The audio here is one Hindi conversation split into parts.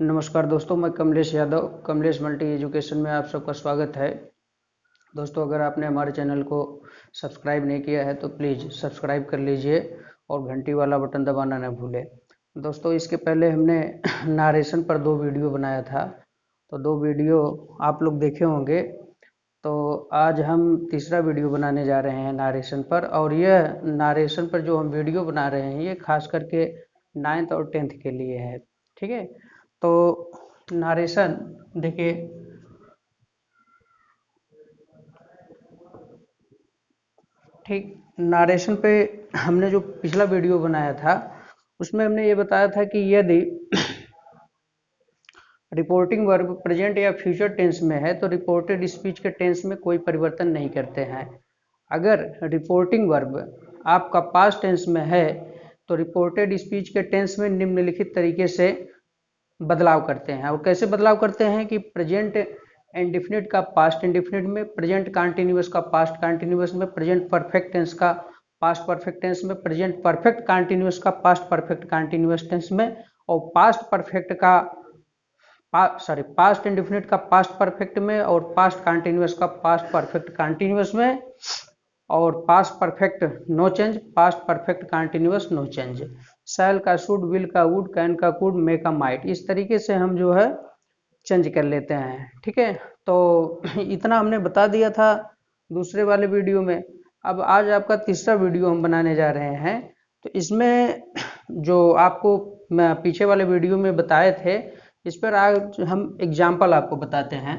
नमस्कार दोस्तों, मैं कमलेश यादव, कमलेश मल्टी एजुकेशन में आप सबका स्वागत है। दोस्तों, अगर आपने हमारे चैनल को सब्सक्राइब नहीं किया है तो प्लीज़ सब्सक्राइब कर लीजिए और घंटी वाला बटन दबाना न भूलें। दोस्तों, इसके पहले हमने नारेशन पर 2 वीडियो बनाया था, तो 2 वीडियो आप लोग देखे होंगे। तो आज हम तीसरा वीडियो बनाने जा रहे हैं नारेशन पर, और यह नारेशन पर जो हम वीडियो बना रहे हैं ये खास करके 9th और 10th के लिए है। ठीक है, तो नारेशन देखिए, ठीक, नारेशन पे हमने जो पिछला वीडियो बनाया था उसमें हमने ये बताया था कि यदि रिपोर्टिंग वर्ब प्रेजेंट या फ्यूचर टेंस में है तो रिपोर्टेड स्पीच के टेंस में कोई परिवर्तन नहीं करते हैं। अगर रिपोर्टिंग वर्ब आपका पास्ट टेंस में है तो रिपोर्टेड स्पीच के टेंस में निम्नलिखित तरीके से बदलाव करते हैं। और कैसे बदलाव करते हैं कि प्रेजेंट इंडेफिनिट का पास्ट इंडेफिनिट में, प्रेजेंट कंटिन्यूअस का पास्ट कंटिन्यूअस में, प्रेजेंट परफेक्ट टेंस का पास्ट परफेक्ट टेंस में, प्रेजेंट परफेक्ट कंटिन्यूअस का पास्ट परफेक्ट कंटिन्यूअस टेंस में, और पास्ट परफेक्ट का पास्ट इंडेफिनिट का पास्ट परफेक्ट में, और पास्ट कंटिन्यूअस का पास्ट परफेक्ट कंटिन्यूअस में, और past perfect no change, past perfect continuous no change, shall का शुड, विल का वुड, कैन का कुड, मे का माइट, इस तरीके से हम जो है चेंज कर लेते हैं। ठीक है, तो इतना हमने बता दिया था दूसरे वाले वीडियो में। अब आज आपका तीसरा वीडियो हम बनाने जा रहे हैं, तो इसमें जो आपको मैं पीछे वाले वीडियो में बताए थे इस पर आज हम एग्जाम्पल आपको बताते हैं।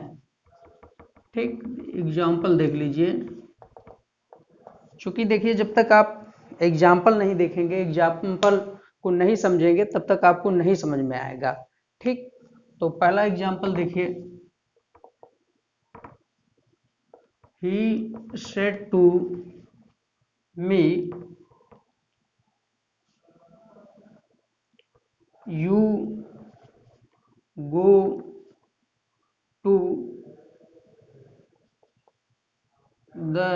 ठीक, एग्जाम्पल देख लीजिए। चूंकि देखिए, जब तक आप एग्जाम्पल नहीं देखेंगे, एग्जाम्पल को नहीं समझेंगे, तब तक आपको नहीं समझ में आएगा। ठीक, तो पहला एग्जाम्पल देखिए, he said to me, you go to the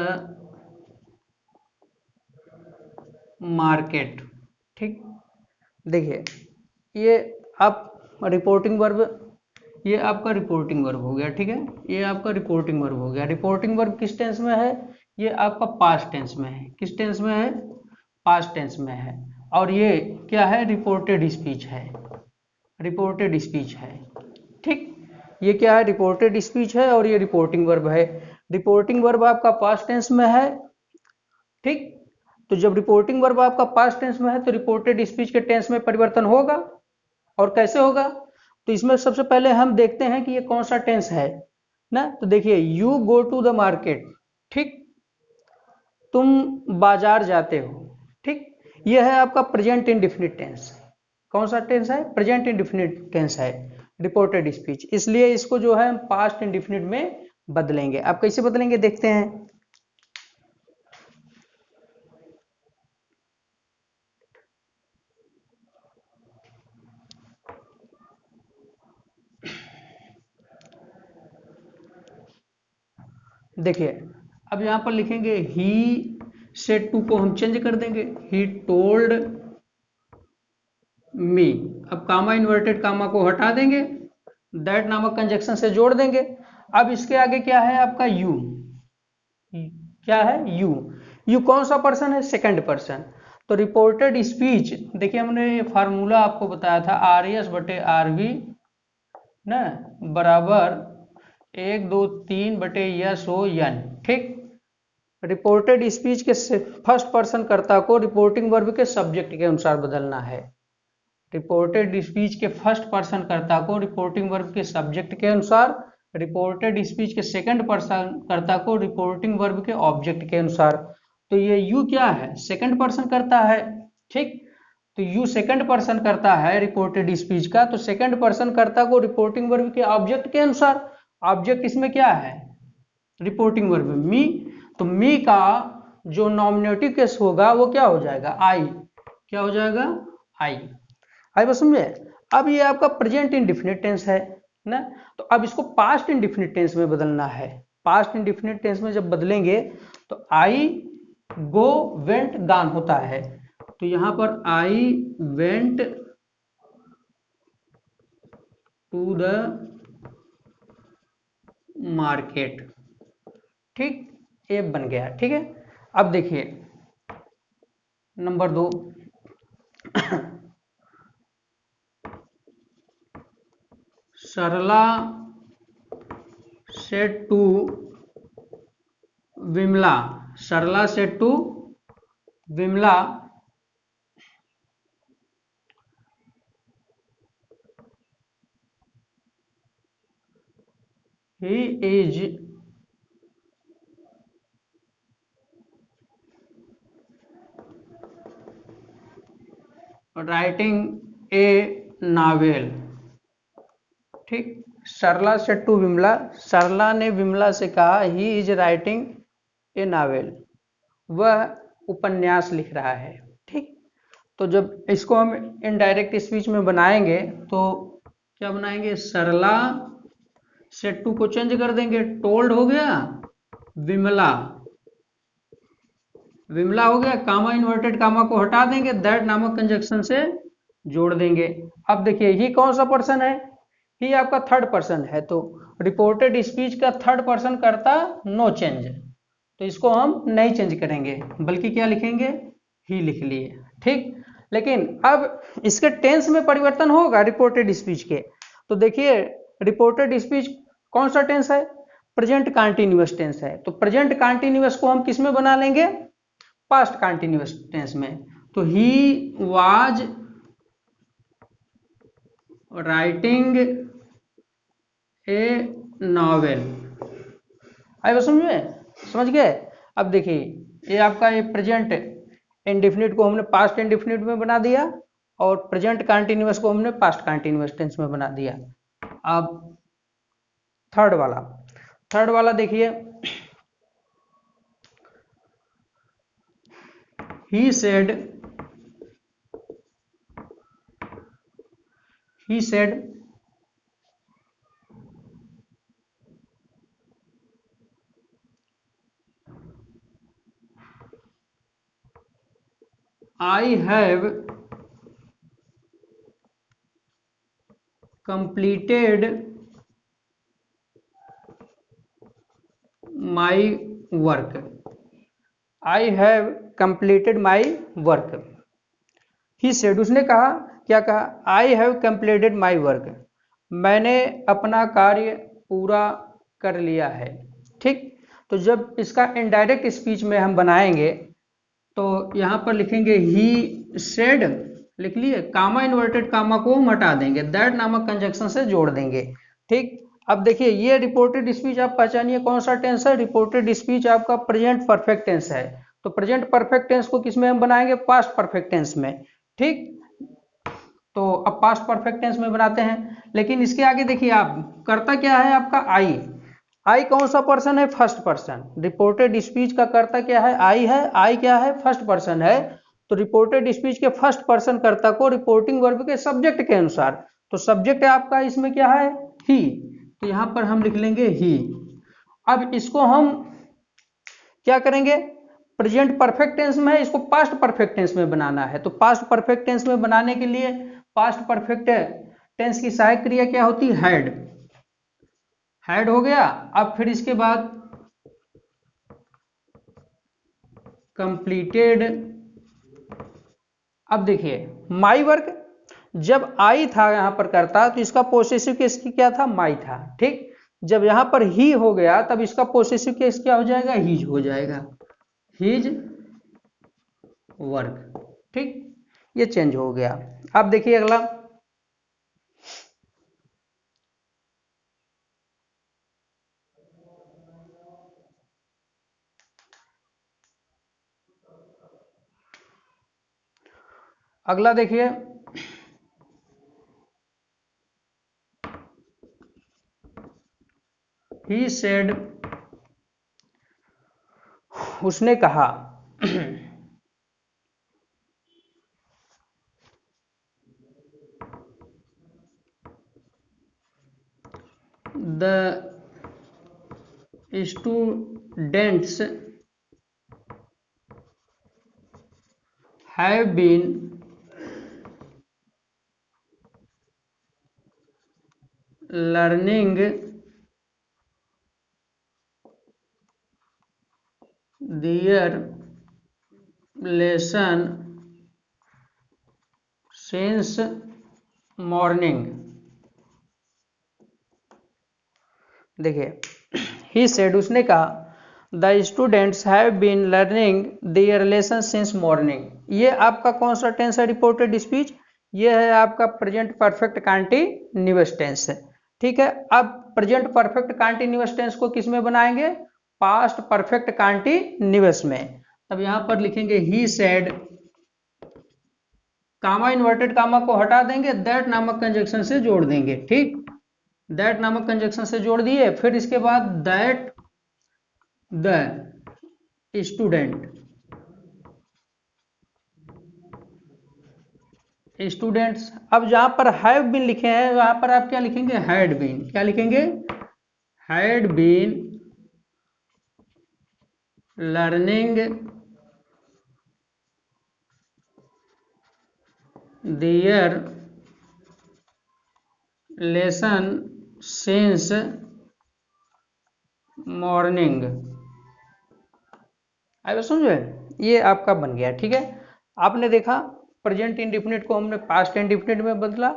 market। ठीक, देखिए, ये आप रिपोर्टिंग वर्ब, ये आपका रिपोर्टिंग वर्ब हो गया। ठीक है, ये आपका रिपोर्टिंग वर्ब हो गया। रिपोर्टिंग वर्ब किस टेंस में है? ये आपका पास्ट टेंस में है। किस टेंस में है? पास्ट टेंस में है। और ये क्या है? रिपोर्टेड स्पीच है। रिपोर्टेड स्पीच है। ठीक, ये क्या है? रिपोर्टेड स्पीच है और ये रिपोर्टिंग वर्ब है। रिपोर्टिंग वर्ब आपका पास्ट टेंस में है। ठीक, तो जब रिपोर्टिंग वर्ब आपका पास्ट टेंस में है तो रिपोर्टेड स्पीच के टेंस में परिवर्तन होगा। और कैसे होगा? तो इसमें सबसे पहले हम देखते हैं कि ये कौन सा टेंस है ना। तो देखिए, you go to the market. ठीक, तुम बाजार जाते हो। ठीक, ये है आपका प्रेजेंट इंडेफिनिट टेंस। कौन सा टेंस है? प्रेजेंट इंडेफिनिट टेंस है, रिपोर्टेड स्पीच। इसलिए इसको जो है हम पास्ट इंडेफिनिट में बदलेंगे। आप कैसे बदलेंगे देखते हैं। देखिए, अब यहां पर लिखेंगे ही सेड टू को हम चेंज कर देंगे, ही टोल्ड मी। अब कामा, इन्वर्टेड कामा को हटा देंगे, दैट नामक कंजक्शन से जोड़ देंगे। अब इसके आगे क्या है आपका? यू। क्या है? यू। यू कौन सा पर्सन है? Second person. तो रिपोर्टेड स्पीच, देखिए हमने ये फार्मूला आपको बताया था, आर एस बटे आर वी ना बराबर 1 2 3/S-O-N। ठीक, रिपोर्टेड स्पीच के फर्स्ट पर्सन कर्ता को रिपोर्टिंग वर्ब के सब्जेक्ट के अनुसार बदलना है। रिपोर्टेड स्पीच के फर्स्ट पर्सन कर्ता को रिपोर्टिंग वर्ब के सब्जेक्ट के अनुसार, रिपोर्टेड स्पीच के सेकंड पर्सन कर्ता को रिपोर्टिंग वर्ब के ऑब्जेक्ट के अनुसार। तो ये यू क्या है? सेकंड पर्सन कर्ता है। ठीक, तो यू सेकंड पर्सन करता है रिपोर्टेड स्पीच का, तो सेकंड पर्सन कर्ता को रिपोर्टिंग वर्ब के ऑब्जेक्ट के अनुसार। ऑब्जेक्ट इसमें क्या है? रिपोर्टिंग वर्ब मी। तो मी का जो नॉमिनेटिव केस होगा वो क्या हो जाएगा? आई। क्या हो जाएगा? आई। आई बस समझे। अब ये आपका प्रेजेंट इंडेफिनिट टेंस है ना, तो अब इसको पास्ट इंडेफिनिट टेंस में बदलना है। पास्ट इंडेफिनिट टेंस में जब बदलेंगे तो आई गो वेंट गान होता है, तो यहां पर I went to the market. ठीक, ये बन गया। ठीक है, अब देखिए नंबर 2, Sarla said to Vimla, Sarla said to Vimla he is writing a novel। ठीक, सरला सेड टू विमला, सरला ने विमला से कहा he is writing a novel, वह उपन्यास लिख रहा है। ठीक, तो जब इसको हम इनडायरेक्ट स्पीच में बनाएंगे तो क्या बनाएंगे, सरला सेड टू को चेंज कर देंगे, टोल्ड हो गया, विमला, विमला हो गया, कामा इन्वर्टेड कामा को हटा देंगे, दैट नामक कंजक्शन से जोड़ देंगे। अब देखिए ही कौन सा पर्सन है, ही आपका थर्ड पर्सन है, तो रिपोर्टेड स्पीच का थर्ड पर्सन करता नो चेंज, तो इसको हम नहीं चेंज करेंगे बल्कि क्या लिखेंगे, ही लिख लिए। ठीक, लेकिन अब इसके टेंस में परिवर्तन होगा रिपोर्टेड स्पीच के, तो देखिए रिपोर्टेड स्पीच कौन सा टेंस है, प्रेजेंट कंटीन्यूअस टेंस है, तो प्रेजेंट कंटीन्यूअस को हम किस में बना लेंगे, पास्ट कंटीन्यूअस टेंस में। तो he was writing a novel. आए समझ में, समझ गए। अब देखिए ये आपका ये प्रेजेंट इंडेफिनिट को हमने पास्ट इंडेफिनिट में बना दिया और प्रेजेंट कंटीन्यूअस को हमने पास्ट कंटीन्यूअस टेंस में बना दिया। अब थर्ड वाला देखिए, he said I have completed my work, I have completed my work। He said, उसने कहा, क्या कहा, I have completed my work, मैंने अपना कार्य पूरा कर लिया है। ठीक, तो जब इसका इनडायरेक्ट स्पीच में हम बनाएंगे तो यहां पर लिखेंगे ही सेड, लिख लिए, कामा इन्वर्टेड कामा को हम हटा देंगे, दैट नामक कंजक्शन से जोड़ देंगे। ठीक, अब देखिए ये रिपोर्टेड स्पीच आप पहचानिए कौन सा टेंस है, रिपोर्टेड स्पीच आपका प्रेजेंट परफेक्ट टेंस है, तो प्रेजेंट परफेक्ट टेंस को किस में हम बनाएंगे, पास्ट परफेक्ट टेंस में। ठीक, तो अब पास्ट परफेक्ट टेंस में बनाते हैं, लेकिन इसके आगे देखिए आप, कर्ता क्या है आपका, आई, आई कौन सा पर्सन है, फर्स्ट पर्सन, रिपोर्टेड स्पीच का कर्ता क्या है, आई है, आई क्या है, फर्स्ट पर्सन है, तो रिपोर्टेड स्पीच के फर्स्ट पर्सन कर्ता को रिपोर्टिंग वर्ब के सब्जेक्ट के अनुसार, तो सब्जेक्ट आपका इसमें क्या है, ही, तो यहां पर हम लिख लेंगे ही। अब इसको हम क्या करेंगे, प्रेजेंट परफेक्ट टेंस में है, इसको पास्ट परफेक्ट टेंस में बनाना है, तो पास्ट परफेक्ट टेंस में बनाने के लिए पास्ट परफेक्ट टेंस की सहायक क्रिया क्या होती है, हैड हो गया। अब फिर इसके बाद कंप्लीटेड। अब देखिए माई वर्क, जब आई था यहां पर करता तो इसका पोसेसिव केस क्या था, माई था। ठीक, जब यहां पर ही हो गया तब इसका पोसेसिव केस क्या हो जाएगा, हीज हो जाएगा, हीज वर्क। ठीक, ये चेंज हो गया। अब देखिए अगला, अगला देखिए, ही सेड, उसने कहा, the students have been learning their lesson since morning. देखिए, ही सेड, उसने कहा, the students have been learning their lesson since morning. ये आपका कौन सा टेंस है रिपोर्टेड स्पीच? ये है आपका प्रेजेंट परफेक्ट कंटीन्यूअस टेंस है। ठीक है, अब प्रेजेंट परफेक्ट कंटीन्यूअस टेंस को किस में बनाएंगे? पास्ट परफेक्ट कंटीन्यूअस में। तब यहां पर लिखेंगे he said, comma inverted comma को हटा देंगे, दैट नामक कंजक्शन से जोड़ देंगे। ठीक, दैट नामक कंजक्शन से जोड़ दिए, फिर इसके बाद दैट द स्टूडेंट्स। अब जहां पर हैव बीन लिखे हैं वहां पर आप क्या लिखेंगे? Had been. क्या लिखेंगे? Had been learning their lesson since morning. अब समझे, ये आपका बन गया। ठीक है, आपने देखा प्रेजेंट इंडिफिनिट को हमने पास्ट इंडिफिनिट में बदला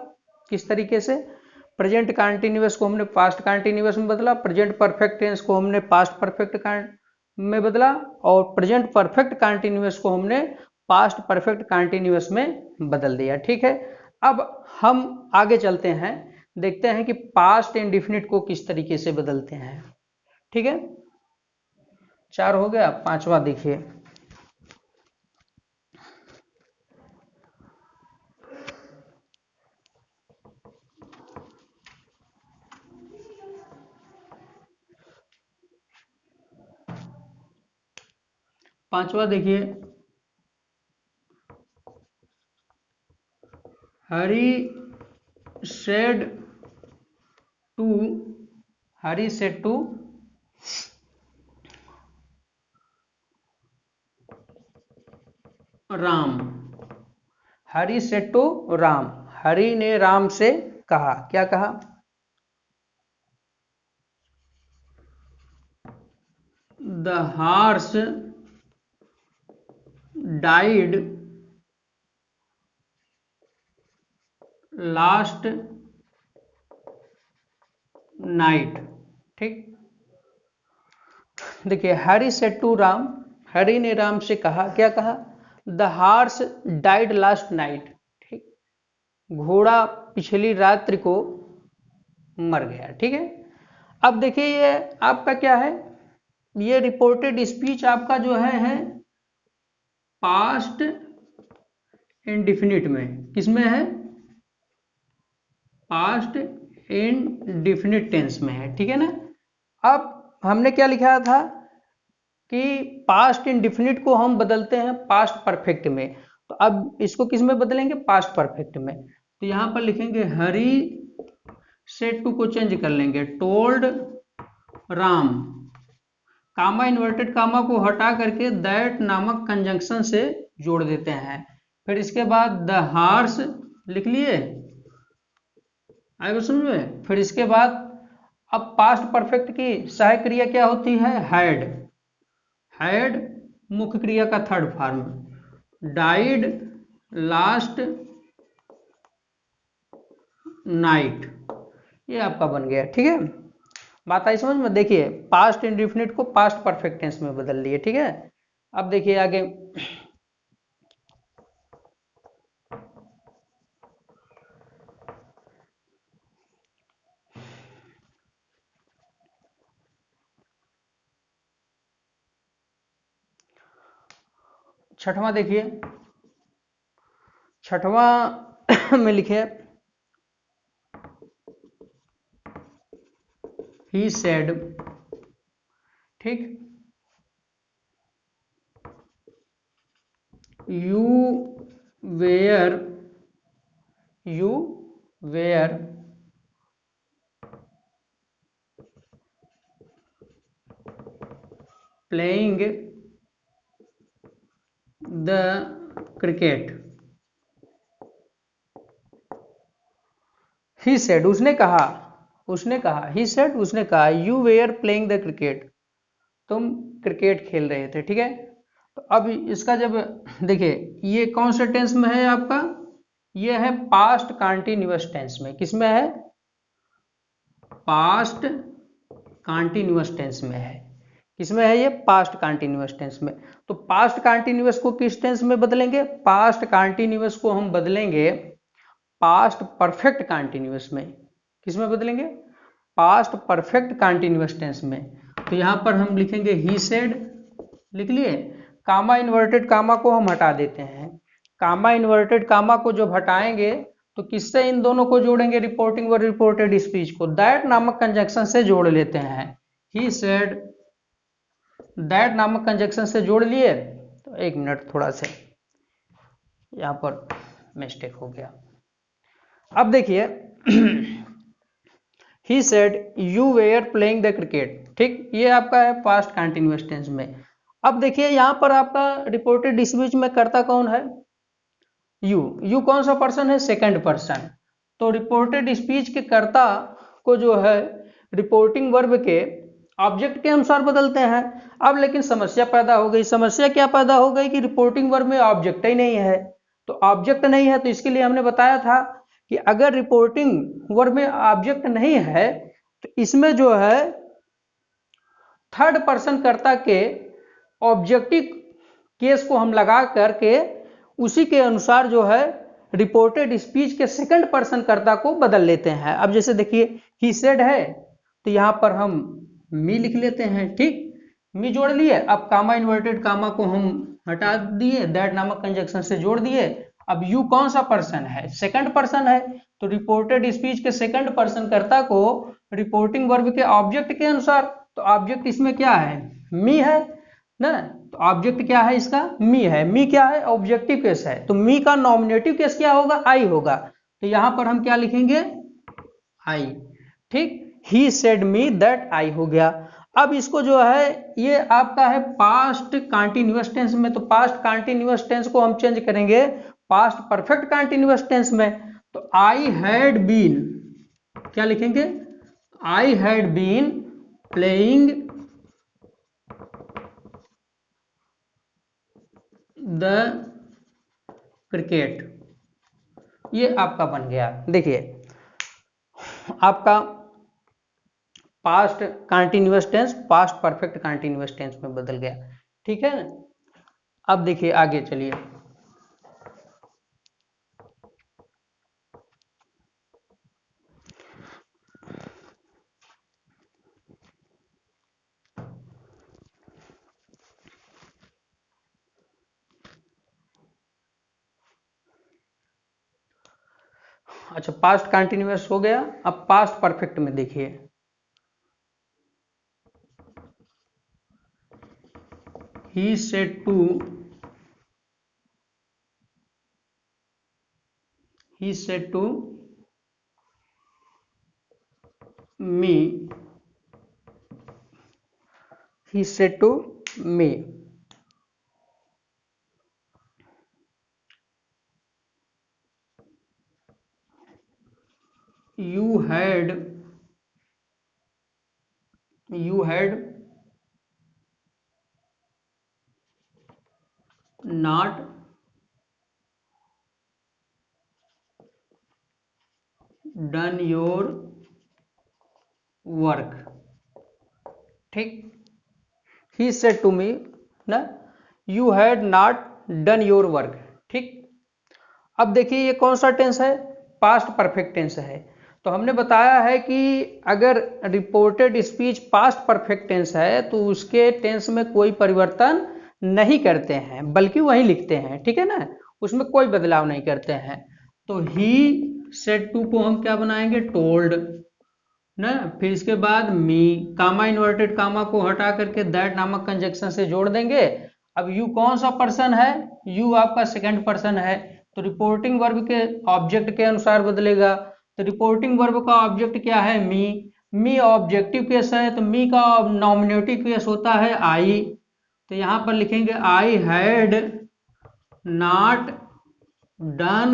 किस तरीके से, प्रेजेंट कंटीन्यूअस को हमने पास्ट कंटीन्यूअस में बदला, प्रेजेंट परफेक्ट टेंस को हमने पास्ट परफेक्ट में बदला, और प्रेजेंट परफेक्ट कंटीन्यूअस को हमने पास्ट परफेक्ट कंटीन्यूअस में बदल दिया। ठीक है, अब हम आगे चलते हैं, देखते हैं कि पास्ट इंडिफिनिट को किस तरीके से बदलते हैं। ठीक है, 4 हो गया, 5वां देखिए। पांचवा देखिए, Hari said to Ram. Hari said to Ram, Hari ने राम से कहा। क्या कहा? The horse died last night. ठीक, देखिए, हरी सेड टू राम, हरी ने राम से कहा। क्या कहा? The horse died last night. ठीक, घोड़ा पिछली रात्रि को मर गया। ठीक है, अब देखिए ये आपका क्या है, ये रिपोर्टेड स्पीच आपका जो है पास्ट इंडिफिनिट में। किसमें है? पास्ट इंडिफिनिट टेंस में है। ठीक है ना, अब हमने क्या लिखा था कि पास्ट इंडिफिनिट को हम बदलते हैं पास्ट परफेक्ट में, तो अब इसको किस में बदलेंगे? पास्ट परफेक्ट में। तो यहां पर लिखेंगे हरी सेड टू को चेंज कर लेंगे, टोल्ड राम, कामा इन्वर्टेड कामा को हटा करके दैट नामक कंजंक्शन से जोड़ देते हैं। फिर इसके बाद द हॉर्स लिख लिए, आगे समझ में। फिर इसके बाद अब पास्ट परफेक्ट की सहायक क्रिया क्या होती है? हैड। हैड मुख्य क्रिया का third form, died last night, ये आपका बन गया। ठीक है, बात आई समझ में। देखिए, पास्ट इंडिफिनिट को पास्ट परफेक्ट टेंस में बदल लिए। ठीक है, अब देखिए आगे, छठवां देखिए, छठवां में लिखे ही सेड। ठीक, you were playing the cricket. He said, उसने कहा, उसने कहा, ही सेड उसने कहा, you were playing the cricket, तुम क्रिकेट खेल रहे थे, ठीक है। तो अब इसका जब देखिए ये कौन से टेंस में है आपका, ये है पास्ट कंटिन्यूअस टेंस में। किस में है, पास्ट कंटिन्यूअस टेंस में है। किसमें है ये, पास्ट कंटिन्यूअस टेंस में। तो पास्ट कंटिन्यूअस को किस टेंस में बदलेंगे, पास्ट कंटिन्यूअस को हम बदलेंगे पास्ट परफेक्ट कंटिन्यूअस में। किसमें बदलेंगे, पास्ट परफेक्ट कंटिन्यूअस टेंस में। तो यहां पर हम लिखेंगे ही सेड, लिख लिए। कामा इन्वर्टेड कामा को हम हटा देते हैं। कामा इन्वर्टेड कामा को जब हटाएंगे तो किससे इन दोनों को जोड़ेंगे, रिपोर्टिंग व रिपोर्टेड स्पीच को दैट नामक कंजक्शन से जोड़ लेते हैं। ही सेड दैट नामक कंजक्शन से जोड़ लिए। तो एक मिनट, थोड़ा सा यहां पर मिस्टेक हो गया। अब देखिए he said you were playing the cricket, ठीक, ये आपका है पास्ट कंटिन्यूअस टेंस में। अब देखिए यहां पर आपका रिपोर्टेड स्पीच में करता कौन है, यू कौन सा पर्सन है, सेकंड पर्सन। तो रिपोर्टेड स्पीच के कर्ता को जो है रिपोर्टिंग वर्ब के ऑब्जेक्ट के अनुसार बदलते हैं। अब लेकिन समस्या पैदा हो गई। समस्या क्या पैदा हो गई कि रिपोर्टिंग वर्ब में ऑब्जेक्ट ही नहीं है। तो ऑब्जेक्ट नहीं है तो इसके लिए हमने बताया था कि अगर रिपोर्टिंग वर्ब में ऑब्जेक्ट नहीं है तो इसमें जो है थर्ड पर्सन कर्ता के ऑब्जेक्टिव केस को हम लगा करके उसी के अनुसार जो है रिपोर्टेड स्पीच के सेकंड पर्सन कर्ता को बदल लेते हैं। अब जैसे देखिए ही सेड है तो यहां पर हम मी लिख लेते हैं, ठीक, मी जोड़ लिए। अब कामा इन्वर्टेड कामा को हम हटा दिए, दैट नामक कंजक्शन से जोड़ दिए। अब यू कौन सा पर्सन है, सेकंड पर्सन है। तो रिपोर्टेड स्पीच के सेकंड पर्सन कर्ता को रिपोर्टिंग वर्ब के ऑब्जेक्ट के अनुसार, तो ऑब्जेक्ट इसमें क्या है, मी है ना। तो ऑब्जेक्ट क्या है इसका, मी है। मी क्या है, ऑब्जेक्टिव केस है। तो मी का नॉमिनेटिव केस क्या होगा, आई होगा। तो यहां पर हम क्या लिखेंगे, आई, ठीक। He said me that I हो गया। अब इसको जो है ये आपका है पास्ट कंटिन्यूअस टेंस में। तो पास्ट कंटिन्यूअस टेंस को हम चेंज करेंगे पास्ट परफेक्ट कंटिन्यूअस टेंस में। तो आई हैड बीन, क्या लिखेंगे, I had been playing the cricket, ये आपका बन गया। देखिए आपका past continuous tense past perfect continuous tense में बदल गया, ठीक है। अब देखिए आगे चलिए। अच्छा, पास्ट कंटिन्यूअस हो गया। अब पास्ट परफेक्ट में देखिए, he said to me, he said to me, you had not done your work, ठीक। he said to me ना, you had not done your work, ठीक। अब देखिए ये कौन सा टेंस है, पास्ट परफेक्ट टेंस है। तो हमने बताया है कि अगर reported speech past perfect tense है तो उसके टेंस में कोई परिवर्तन नहीं करते हैं बल्कि वही लिखते हैं, ठीक है ना, उसमें कोई बदलाव नहीं करते हैं। तो ही सेड टू को हम क्या बनाएंगे, टोल्ड ना। फिर इसके बाद मी, कामा इन्वर्टेड कामा को हटा करके दैट नामक कंजक्शन से जोड़ देंगे। अब यू कौन सा पर्सन है, यू आपका सेकंड पर्सन है। तो रिपोर्टिंग वर्ब के ऑब्जेक्ट के अनुसार बदलेगा। तो रिपोर्टिंग वर्ब का ऑब्जेक्ट क्या है, मी। मी ऑब्जेक्टिव केस है तो मी का नॉमिनेटिव केस होता है आई। तो यहां पर लिखेंगे आई हैड नॉट डन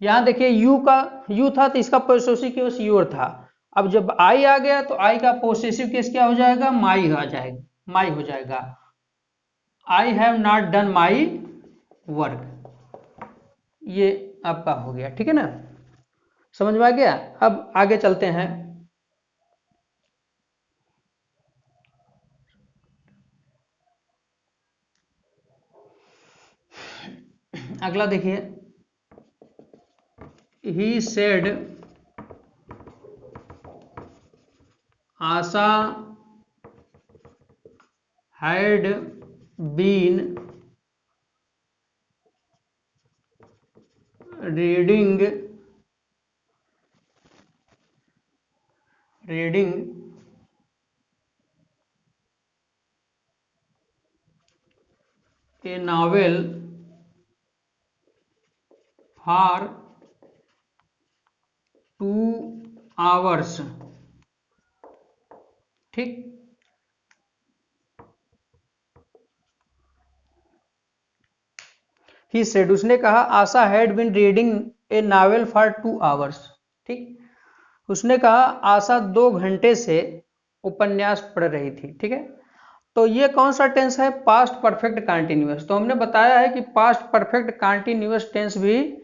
यहाँ देखिए यू था तो इसका पोसेसिव केस योर था। अब जब आई आ गया तो आई का पोसेसिव केस क्या हो जाएगा, माई आ जाएगा, माई हो जाएगा। I have not done my work, ये आपका हो गया, ठीक है ना, समझ में आ गया। अब आगे चलते हैं। अगला देखिए, he said Asha had been reading a novel for 2 hours, ठीक। ही सेड, उसने कहा, Asha had been reading a novel for 2 hours, ठीक। उसने कहा आशा 2 घंटे से उपन्यास पढ़ रही थी, ठीक है। तो ये कौन सा टेंस है, पास्ट परफेक्ट कंटिन्यूअस। तो हमने बताया है कि पास्ट परफेक्ट कंटिन्यूअस टेंस भी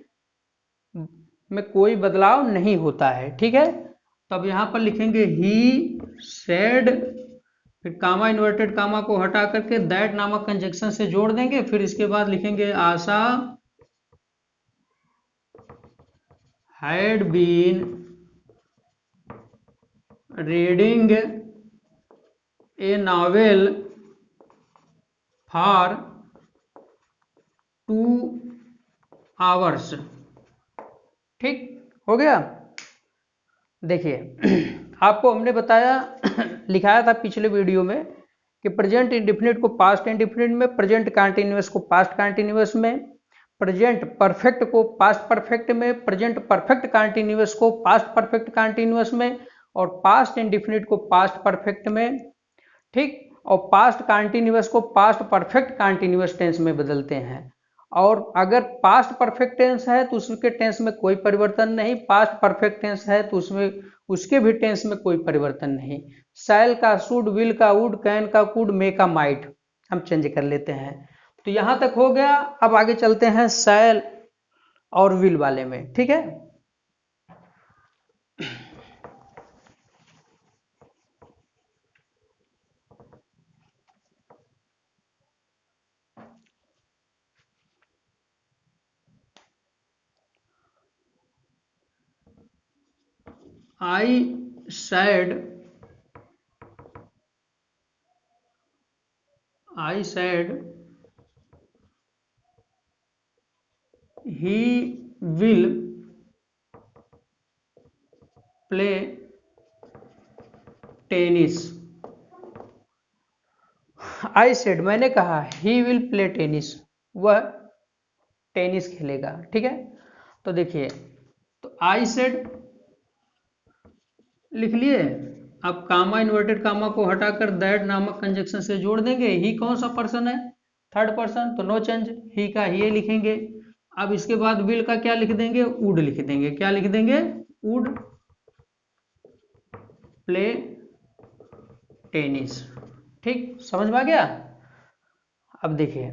में कोई बदलाव नहीं होता है, ठीक है। तो अब यहां पर लिखेंगे ही सेड, फिर कामा इन्वर्टेड कामा को हटा करके दैट नामक कंजक्शन से जोड़ देंगे, फिर इसके बाद लिखेंगे Asha had been reading a novel for 2 hours, ठीक हो गया। देखिए आपको हमने बताया लिखाया था पिछले वीडियो में कि प्रेजेंट इंडिफिनिट को पास्ट इंडिफिनिट में, प्रेजेंट कंटिन्यूअस को पास्ट कंटिन्यूअस में, प्रेजेंट परफेक्ट को पास्ट परफेक्ट में, प्रेजेंट परफेक्ट कंटिन्यूअस को पास्ट परफेक्ट कंटिन्यूअस में, और पास्ट इंडिफिनिट को पास्ट परफेक्ट में, ठीक। और पास्ट कंटिन्यूअस को पास्ट परफेक्ट कंटिन्यूअस टेंस में बदलते हैं। और अगर पास्ट परफेक्ट टेंस है तो उसके टेंस में कोई परिवर्तन नहीं, पास्ट परफेक्ट टेंस है तो उसमें उसके भी टेंस में कोई परिवर्तन नहीं। शैल का शुड, विल का वुड, कैन का कुड, मे का माइट हम चेंज कर लेते हैं। तो यहां तक हो गया। अब आगे चलते हैं शैल और विल वाले में, ठीक है। I said he will play tennis. I said, मैंने कहा, he will play टेनिस, वह टेनिस खेलेगा, ठीक है। तो देखिए, तो I said लिख लिए। अब कामा इन्वर्टेड कामा को हटाकर दैट नामक कंजक्शन से जोड़ देंगे। ही कौन सा पर्सन है, थर्ड पर्सन, तो नो चेंज, ही का ही लिखेंगे। अब इसके बाद विल का क्या लिख देंगे, वुड लिख देंगे। क्या लिख देंगे, वुड प्ले टेनिस, ठीक, समझ में आ गया। अब देखिए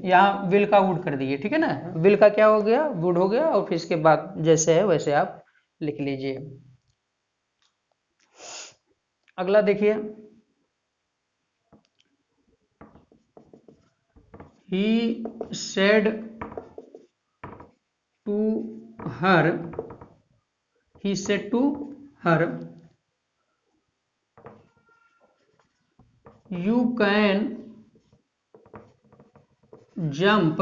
यहाँ विल का वुड कर दिए, ठीक है ना। विल का क्या हो गया, वुड हो गया, और फिर इसके बाद जैसे है वैसे आप लिख लीजिए। अगला देखिए, he said to her, he said to her, you can jump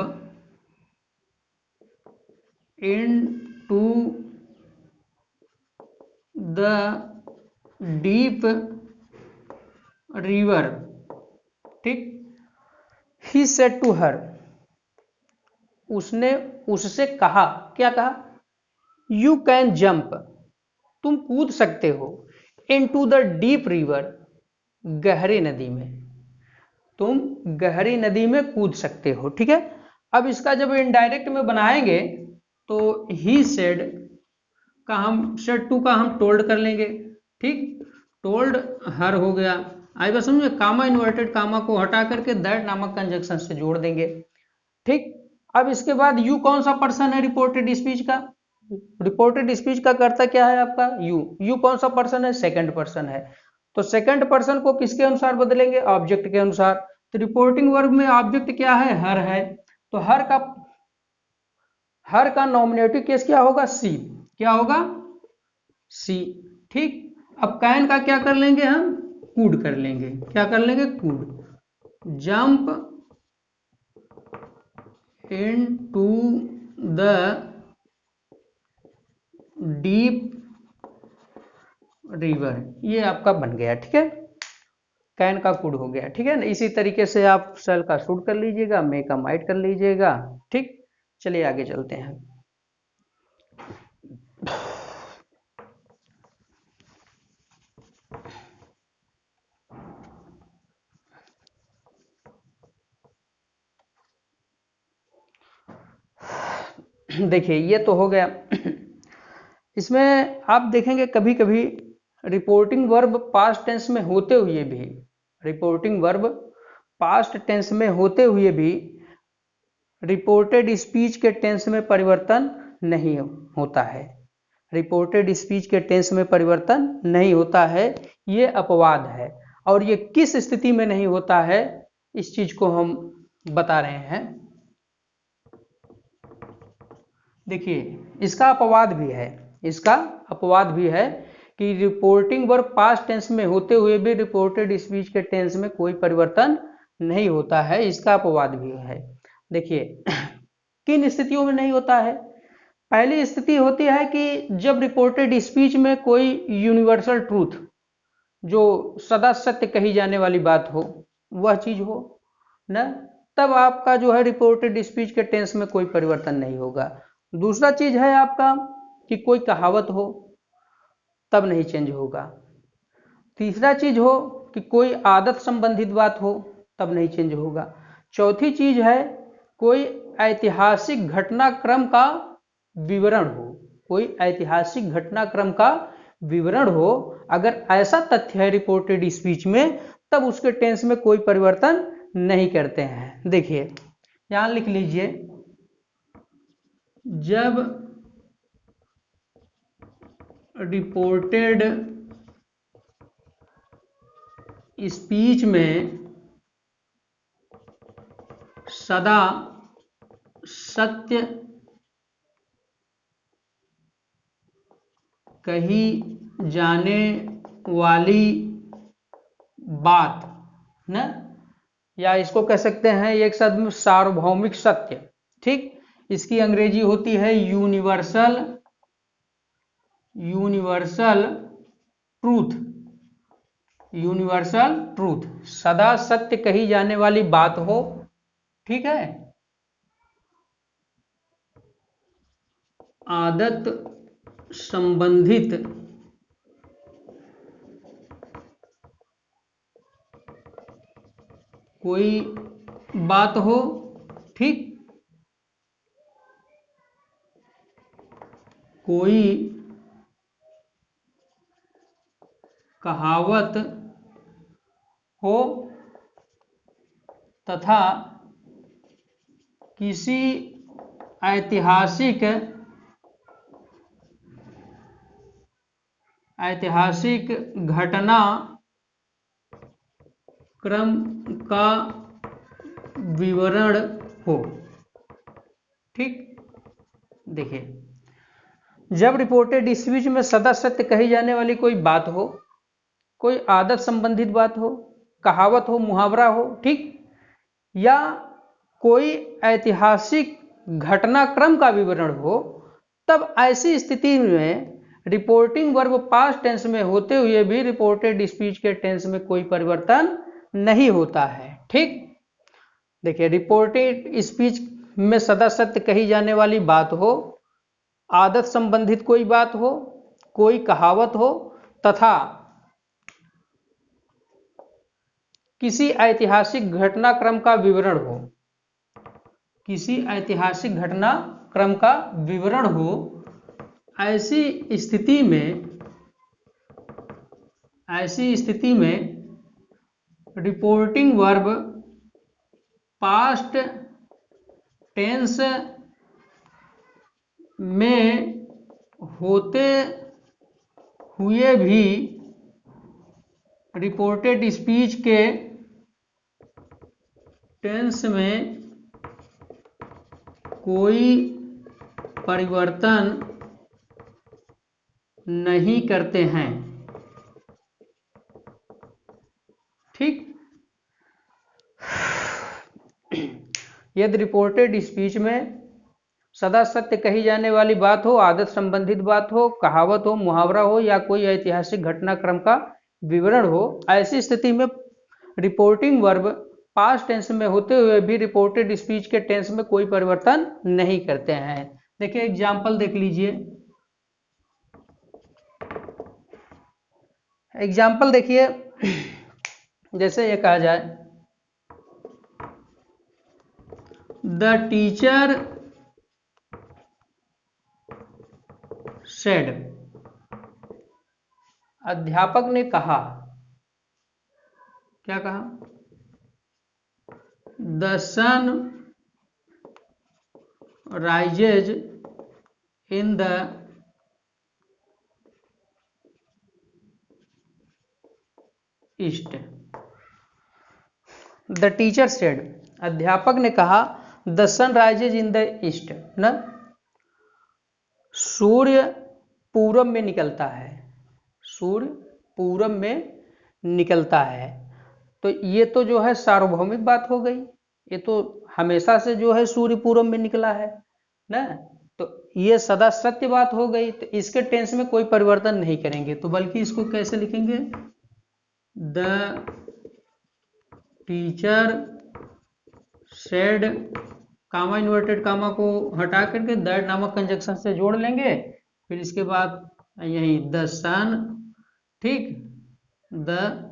into the deep river, ठीक। he said to her, उसने उससे कहा, क्या कहा, you can jump, तुम कूद सकते हो, into the deep river, गहरी नदी में, तुम गहरी नदी में कूद सकते हो, ठीक है। अब इसका जब इनडायरेक्ट में बनाएंगे तो ही सेड का हम सेड टू का हम टोल्ड कर लेंगे, ठीक। टोल्ड हर हो गया, आई बात समझ में। कामा इन्वर्टेड कामा को हटा करके दैट नामक कंजक्शन से जोड़ देंगे, ठीक। अब इसके बाद यू कौन सा पर्सन है रिपोर्टेड स्पीच का? रिपोर्टेड स्पीच का कर्ता क्या है आपका? यू। यू कौन सा पर्सन है? सेकंड पर्सन है। तो सेकंड पर्सन को किसके अनुसार बदलेंगे? ऑब्जेक्ट के अनुसार। तो रिपोर्टिंग वर्ब में ऑब्जेक्ट क्या है? हर है। तो हर का नॉमिनेटिव केस क्या होगा? सी। क्या होगा? सी, ठीक। अब कैन का क्या कर लेंगे हम? कूड कर लेंगे। क्या कर लेंगे? Could. Jump into the deep river, ये आपका बन गया, ठीक है। कैन का कुड हो गया, ठीक है ना। इसी तरीके से आप सेल का शुड कर लीजिएगा, मे का माइट कर लीजिएगा, ठीक। चलिए आगे चलते हैं। देखिए ये तो हो गया। इसमें आप देखेंगे कभी कभी रिपोर्टिंग वर्ब पास्ट टेंस में होते हुए भी, रिपोर्टिंग वर्ब पास्ट टेंस में होते हुए भी रिपोर्टेड स्पीच के टेंस में परिवर्तन नहीं होता है। रिपोर्टेड स्पीच के टेंस में परिवर्तन नहीं होता है, ये अपवाद है। और ये किस स्थिति में नहीं होता है, इस चीज को हम बता रहे हैं। देखिए इसका अपवाद भी है, इसका अपवाद भी है कि रिपोर्टिंग वर्ब पास्ट टेंस में होते हुए भी रिपोर्टेड स्पीच के टेंस में कोई परिवर्तन नहीं होता है, इसका अपवाद भी है। देखिए किन स्थितियों में नहीं होता है? पहली स्थिति होती है कि जब रिपोर्टेड स्पीच में कोई यूनिवर्सल ट्रूथ, जो सदा सत्य कही जाने वाली बात हो, वह चीज हो ना, तब आपका जो है रिपोर्टेड स्पीच के टेंस में कोई परिवर्तन नहीं होगा। दूसरा चीज है आपका कि कोई कहावत हो, तब नहीं चेंज होगा। तीसरा चीज हो कि कोई आदत संबंधित बात हो, तब नहीं चेंज होगा। चौथी चीज है कोई ऐतिहासिक घटनाक्रम का विवरण हो, कोई ऐतिहासिक घटनाक्रम का विवरण हो, अगर ऐसा तथ्य है रिपोर्टेड स्पीच में, तब उसके टेंस में कोई परिवर्तन नहीं करते हैं। देखिए यहां लिख लीजिए, जब रिपोर्टेड स्पीच में सदा सत्य कही जाने वाली बात ना, या इसको कह सकते हैं एक शब्द में सार्वभौमिक सत्य, ठीक। इसकी अंग्रेजी होती है universal, universal truth, universal truth, सदा सत्य कही जाने वाली बात हो, ठीक है। आदत संबंधित कोई बात हो, ठीक। कोई कहावत हो तथा किसी ऐतिहासिक घटना क्रम का विवरण हो, ठीक। देखिए जब रिपोर्टेड स्पीच में सदा सत्य कही जाने वाली कोई बात हो, कोई आदत संबंधित बात हो, कहावत हो, मुहावरा हो, ठीक, या कोई ऐतिहासिक घटनाक्रम का विवरण हो, तब ऐसी स्थिति में रिपोर्टिंग वर्ब पास्ट टेंस में होते हुए भी रिपोर्टेड स्पीच के टेंस में कोई परिवर्तन नहीं होता है, ठीक। देखिए रिपोर्टेड स्पीच में सदा सत्य कही जाने वाली बात हो, आदत संबंधित कोई बात हो, कोई कहावत हो, तथा किसी ऐतिहासिक घटनाक्रम का विवरण हो, किसी ऐतिहासिक घटना क्रम का विवरण हो, ऐसी स्थिति में रिपोर्टिंग वर्ब पास्ट टेंस में होते हुए भी रिपोर्टेड स्पीच के टेंस में कोई परिवर्तन नहीं करते हैं। ठीक, यदि रिपोर्टेड स्पीच में सदा सत्य कही जाने वाली बात हो, आदत संबंधित बात हो, कहावत हो, मुहावरा हो या कोई ऐतिहासिक घटनाक्रम का विवरण हो, ऐसी स्थिति में रिपोर्टिंग वर्ब पास्ट टेंस में होते हुए भी रिपोर्टेड स्पीच के टेंस में कोई परिवर्तन नहीं करते हैं। देखिए एग्जाम्पल देख लीजिए, एग्जाम्पल देखिए, जैसे ये कहा जाए द टीचर सेड, अध्यापक ने कहा, क्या कहा? The sun rises in the east. The teacher said, अध्यापक ने कहा, the sun rises in the east, ना, सूर्य पूरब में निकलता है, सूर्य पूरब में निकलता है। तो ये तो जो है सार्वभौमिक बात हो गई, ये तो हमेशा से जो है सूर्य पूरब में निकला है ना, तो ये सदा सत्य बात हो गई। तो इसके टेंस में कोई परिवर्तन नहीं करेंगे, तो बल्कि इसको कैसे लिखेंगे? The teacher said, comma inverted comma को हटा करके दैट नामक कंजक्शन से जोड़ लेंगे, फिर इसके बाद यही द सन, ठीक, the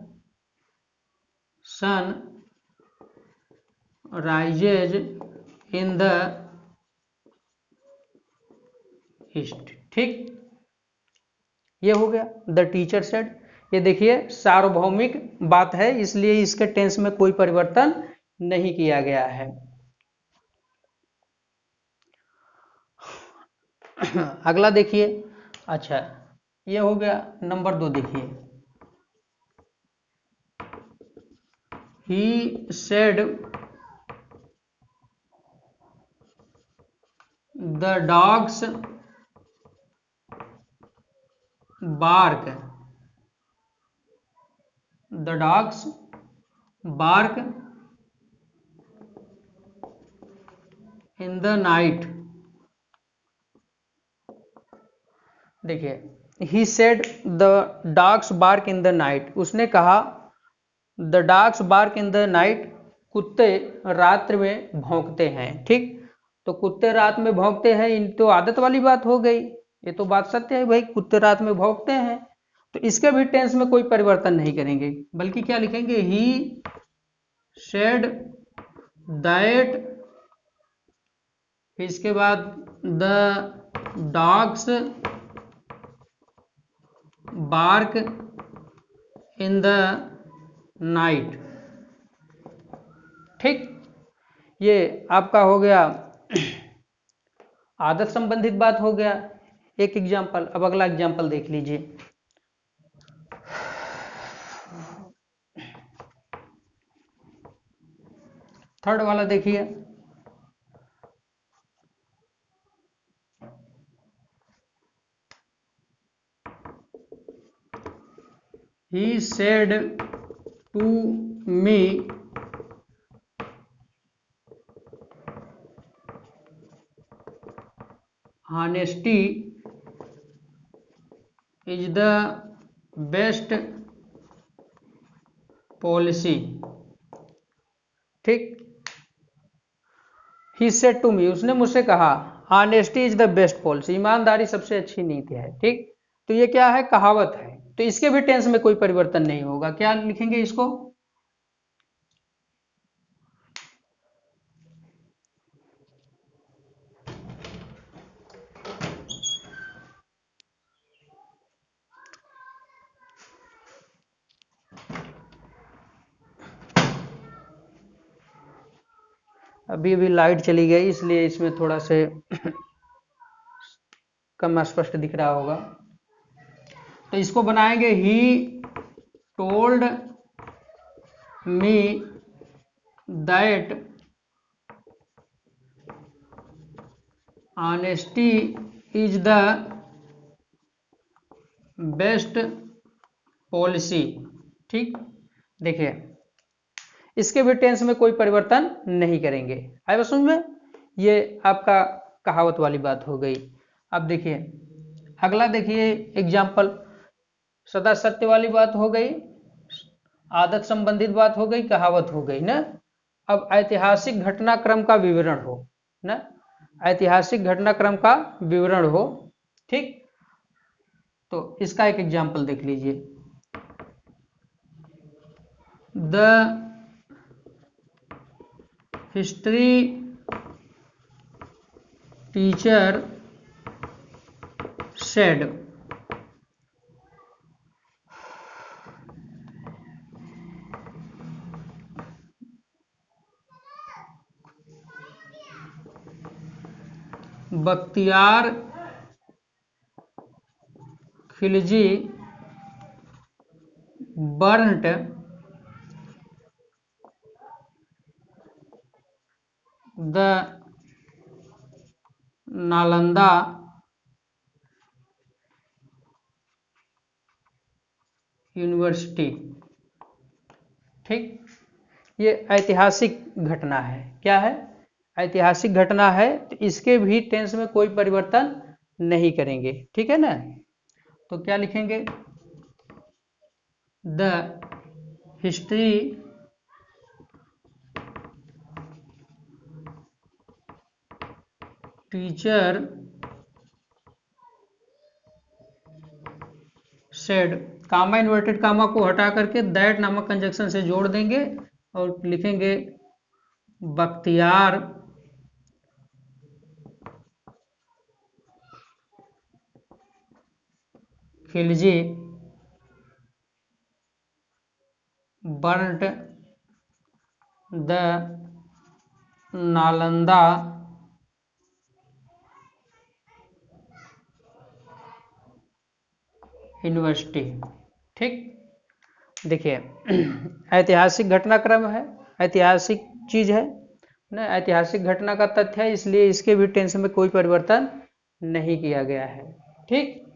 sun rises in the east. ठीक, ये हो गया द टीचर सेड। ये देखिए सार्वभौमिक बात है, इसलिए इसके टेंस में कोई परिवर्तन नहीं किया गया है। अगला देखिए, अच्छा ये हो गया नंबर 2। देखिए, he said the dogs bark, the dogs bark in the night. देखिए he said the dogs bark in the night, उसने कहा the dogs bark in the night, कुत्ते रात्रि में भौंकते हैं। ठीक, तो कुत्ते रात में भौंकते हैं, इन तो आदत वाली बात हो गई, ये तो बात सत्य है भाई, कुत्ते रात में भौंकते हैं, तो इसके भी टेंस में कोई परिवर्तन नहीं करेंगे, बल्कि क्या लिखेंगे? ही सेड दैट, इसके बाद the dogs bark in the night. ठीक, ये आपका हो गया आदत संबंधित बात हो गया एक एग्जाम्पल। अब अगला एग्जाम्पल देख लीजिए, थर्ड वाला देखिए, he said to me honesty is the best policy। ठीक, he said to me, उसने मुझसे कहा, honesty is the best policy, ईमानदारी सबसे अच्छी नीति है। ठीक, तो ये क्या है? कहावत है, तो इसके भी टेंस में कोई परिवर्तन नहीं होगा। क्या लिखेंगे इसको? अभी अभी लाइट चली गई इसलिए इसमें थोड़ा से कम स्पष्ट दिख रहा होगा। तो इसको बनाएंगे he told me that honesty is the best policy. ठीक, देखिए इसके भी टेंस में कोई परिवर्तन नहीं करेंगे। आए समझ में, ये आपका कहावत वाली बात हो गई। अब देखिए अगला, देखिए एग्जाम्पल, सदा सत्य वाली बात हो गई, आदत संबंधित बात हो गई, कहावत हो गई ना। अब ऐतिहासिक घटनाक्रम का विवरण हो ना, ऐतिहासिक घटनाक्रम का विवरण हो। ठीक, तो इसका एक एग्जाम्पल देख लीजिए। The history teacher said, Bakhtiyar Khilji burnt the Nalanda university. ठीक, ये ऐतिहासिक घटना है। क्या है? ऐतिहासिक घटना है, तो इसके भी टेंस में कोई परिवर्तन नहीं करेंगे। ठीक है ना, तो क्या लिखेंगे? The history teacher said, comma inverted comma को हटा करके दैट नामक कंजक्शन से जोड़ देंगे और लिखेंगे Bakhtiyar Khilji burnt the Nalanda university. ठीक, देखिए ऐतिहासिक घटनाक्रम है, ऐतिहासिक चीज है ना, ऐतिहासिक घटना का तथ्य है, इसलिए इसके भी टेंस में कोई परिवर्तन नहीं किया गया है। ठीक,